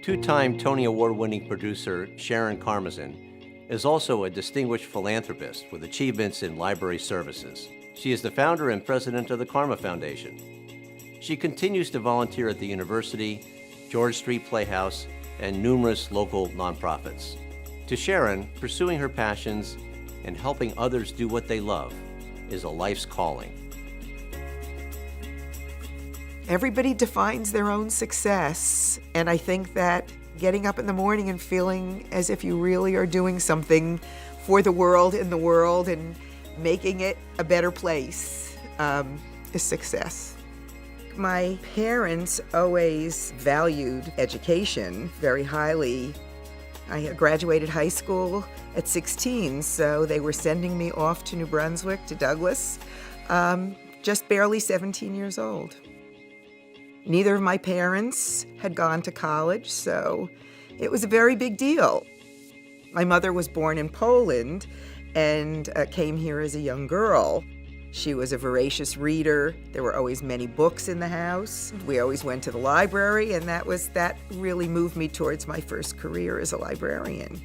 Two-time Tony Award-winning producer Sharon Karmazin is also a distinguished philanthropist with achievements in library services. She is the founder and president of the Karma Foundation. She continues to volunteer at the university, George Street Playhouse, and numerous local nonprofits. To Sharon, pursuing her passions and helping others do what they love is a life's calling. Everybody defines their own success, and I think that getting up in the morning and feeling as if you really are doing something for the world, in the world, and making it a better place is success. My parents always valued education very highly. I graduated high school at 16, so they were sending me off to New Brunswick, to Douglas, just barely 17 years old. Neither of my parents had gone to college, so it was a very big deal. My mother was born in Poland and came here as a young girl. She was a voracious reader. There were always many books in the house. We always went to the library, and that really moved me towards my first career as a librarian.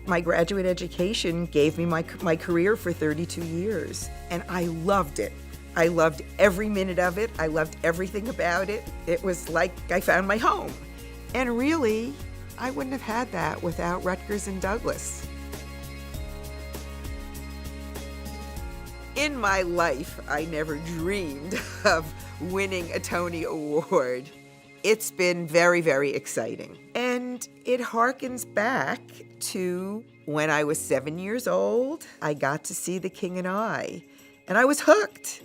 My graduate education gave me my career for 32 years, and I loved it. I loved every minute of it. I loved everything about it. It was like I found my home. And really, I wouldn't have had that without Rutgers and Douglas. In my life, I never dreamed of winning a Tony Award. It's been very, very exciting. And it harkens back to when I was 7 years old. I got to see The King and I was hooked.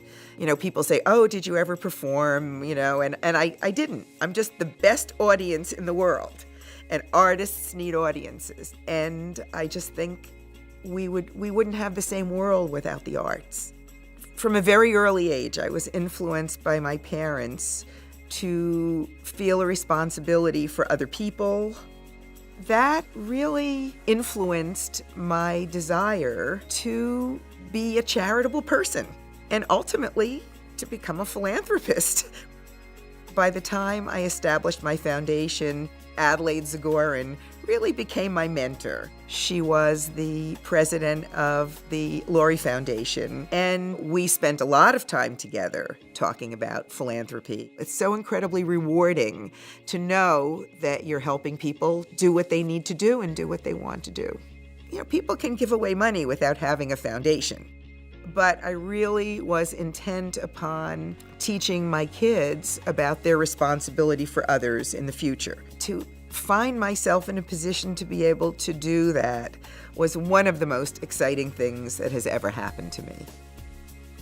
People say, oh, did you ever perform? And I didn't. I'm just the best audience in the world. And artists need audiences. And I just think we wouldn't have the same world without the arts. From a very early age, I was influenced by my parents to feel a responsibility for other people. That really influenced my desire to be a charitable person and ultimately to become a philanthropist. By the time I established my foundation, Adelaide Zagorin really became my mentor. She was the president of the Laurie Foundation, and we spent a lot of time together talking about philanthropy. It's so incredibly rewarding to know that you're helping people do what they need to do and do what they want to do. People can give away money without having a foundation. But I really was intent upon teaching my kids about their responsibility for others in the future. To find myself in a position to be able to do that was one of the most exciting things that has ever happened to me.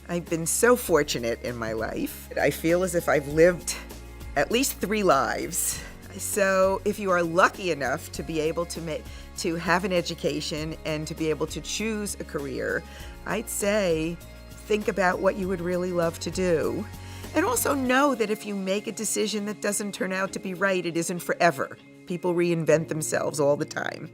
I've been so fortunate in my life. I feel as if I've lived at least 3 lives. So if you are lucky enough to be able to have an education and to be able to choose a career, I'd say think about what you would really love to do. And also know that if you make a decision that doesn't turn out to be right, it isn't forever. People reinvent themselves all the time.